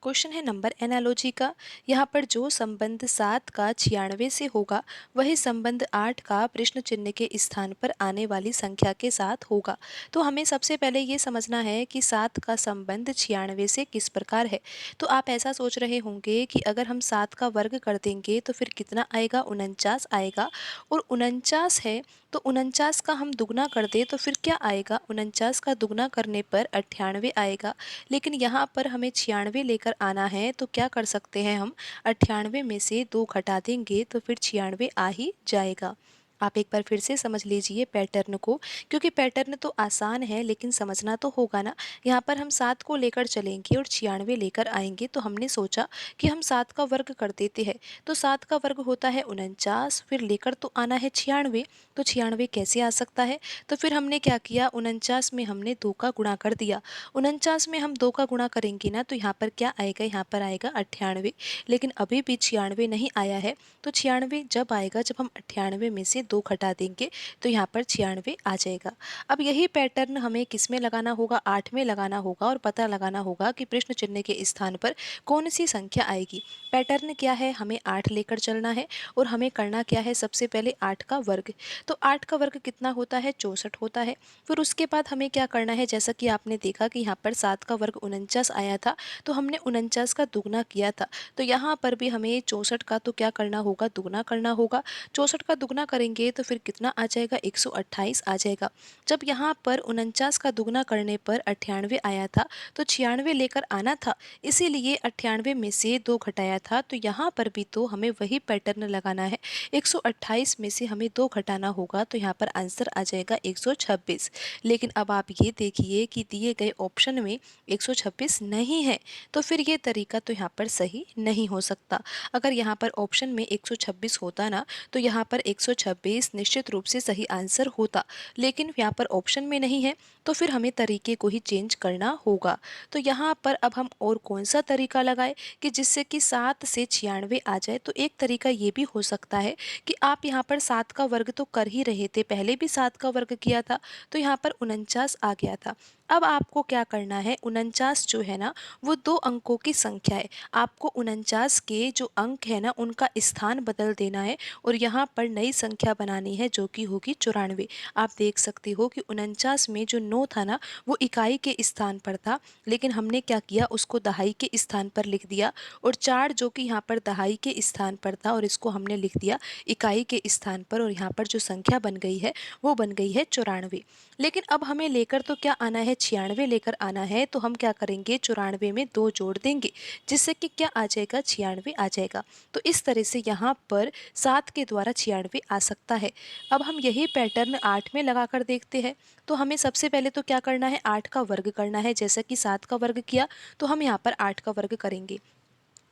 Question है number analogy का। यहाँ पर जो संबंध 7 का 96 से होगा वही संबंध 8 का प्रश्न चिन्ह के स्थान पर आने वाली संख्या के साथ होगा। तो हमें सबसे पहले ये समझना है कि 7 का संबंध 96 से किस प्रकार है। तो आप ऐसा सोच रहे होंगे कि अगर हम 7 का वर्ग कर देंगे तो फिर कितना आएगा, 49 आएगा। और 49 है तो 49 का हम दुगना कर दे तो फिर क्या आएगा, 49 का दुगना करने पर 98 आएगा। लेकिन यहाँ पर हमें 96 लेकर आना है तो क्या कर सकते हैं, हम 98 में से 2 घटा देंगे तो फिर 96 आ ही जाएगा। आप एक बार फिर से समझ लीजिए पैटर्न को, क्योंकि पैटर्न तो आसान है लेकिन समझना तो होगा ना। यहाँ पर हम 7 को लेकर चलेंगे और 96 लेकर आएंगे तो हमने सोचा कि हम 7 का वर्ग कर देते हैं। तो 7 का वर्ग होता है 49, फिर लेकर तो आना है 96। तो 96 कैसे आ सकता है, तो फिर हमने क्या किया, 49 में हमने 2 का गुणा कर दिया। 49 में हम 2 का गुणा करेंगे ना तो यहाँ पर क्या आएगा, यहाँ पर आएगा 98। लेकिन अभी भी 96 नहीं आया है। तो 96 जब आएगा जब हम 98 में से 2 घटा देंगे तो यहाँ पर 96 आ जाएगा। अब यही पैटर्न हमें किस में लगाना होगा, 8 में लगाना होगा और पता लगाना होगा कि प्रश्न चिन्ह के स्थान पर कौन सी संख्या आएगी। पैटर्न क्या है, हमें 8 लेकर चलना है और हमें करना क्या है, सबसे पहले 8 का वर्ग। तो 8 का वर्ग कितना होता है, 64 होता है। फिर उसके बाद हमें क्या करना है, जैसा कि आपने देखा कि यहाँ पर 7 का वर्ग 49 आया था तो हमने 49 का दुगना किया था। तो यहाँ पर भी हमें 64 का तो क्या करना होगा, दुगना करना होगा। 64 का दुगना करेंगे तो फिर कितना आ जाएगा, 128 आ जाएगा। जब यहाँ पर 49 का दुगना करने पर 98 आया था तो 96 लेकर आना था, इसीलिए 98 में से 2 घटाया था। तो यहाँ पर भी तो हमें वही पैटर्न लगाना है, 128 में से हमें 2 घटाना होगा तो यहाँ पर आंसर आ जाएगा 126। लेकिन अब आप ये देखिए कि दिए गए ऑप्शन में 126 नहीं है, तो फिर ये तरीका तो यहाँ पर सही नहीं हो सकता। अगर यहाँ पर ऑप्शन में 126 होता ना तो यहाँ पर 126 निश्चित रूप से सही आंसर होता, लेकिन यहाँ पर ऑप्शन में नहीं है तो फिर हमें तरीके को ही चेंज करना होगा। तो यहाँ पर अब हम और कौन सा तरीका लगाए कि जिससे कि 7 से 96 आ जाए। तो एक तरीका ये भी हो सकता है कि आप यहाँ पर 7 का वर्ग तो कर ही रहे थे, पहले भी 7 का वर्ग किया था तो यहाँ पर 49 आ गया था। अब आपको क्या करना है, 49 जो है ना वो 2 अंकों की संख्या है। आपको 49 के जो अंक है ना उनका स्थान बदल देना है और यहाँ पर नई संख्या बनानी है जो कि होगी 94। आप देख सकते हो कि 49 में जो 9 था ना वो इकाई के स्थान पर था, लेकिन हमने क्या किया, उसको दहाई के स्थान पर लिख दिया। और 4 जो कि यहाँ पर दहाई के स्थान पर था और इसको हमने लिख दिया इकाई के स्थान पर, और यहाँ पर जो संख्या बन गई है वो बन गई है 94। लेकिन अब हमें लेकर तो क्या आना है, 96 लेकर आना है। तो हम क्या करेंगे, 94 में 2 जोड़ देंगे जिससे कि क्या आ जाएगा, 96 आ जाएगा। तो इस तरह से यहाँ पर 7 के द्वारा 96 आ सकता है। अब हम यही पैटर्न 8 में लगा कर देखते हैं। तो हमें सबसे पहले तो क्या करना है, 8 का वर्ग करना है। जैसा कि 7 का वर्ग किया तो हम यहाँ पर 8 का वर्ग करेंगे।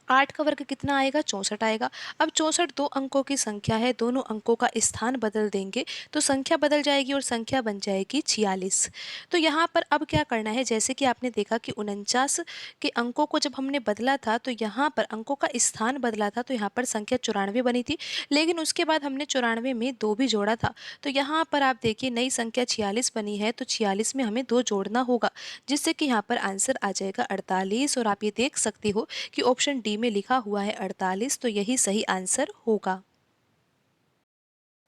8 का वर्ग कितना आएगा, 64 आएगा। अब 64 2 अंकों की संख्या है, दोनों अंकों का स्थान बदल देंगे तो संख्या बदल जाएगी और संख्या बन जाएगी 46। तो यहाँ पर अब क्या करना है, जैसे कि आपने देखा कि 49 के अंकों को जब हमने बदला था तो यहाँ पर अंकों का स्थान बदला था तो यहाँ पर संख्या 94 बनी थी। लेकिन उसके बाद हमने 94 में 2 भी जोड़ा था तो यहाँ पर आप देखिए नई संख्या 46 बनी है। तो 46 में हमें 2 जोड़ना होगा जिससे कि यहाँ पर आंसर आ जाएगा 48। और आप ये देख सकते हो कि ऑप्शन डी में लिखा हुआ है 48, तो यही सही आंसर होगा।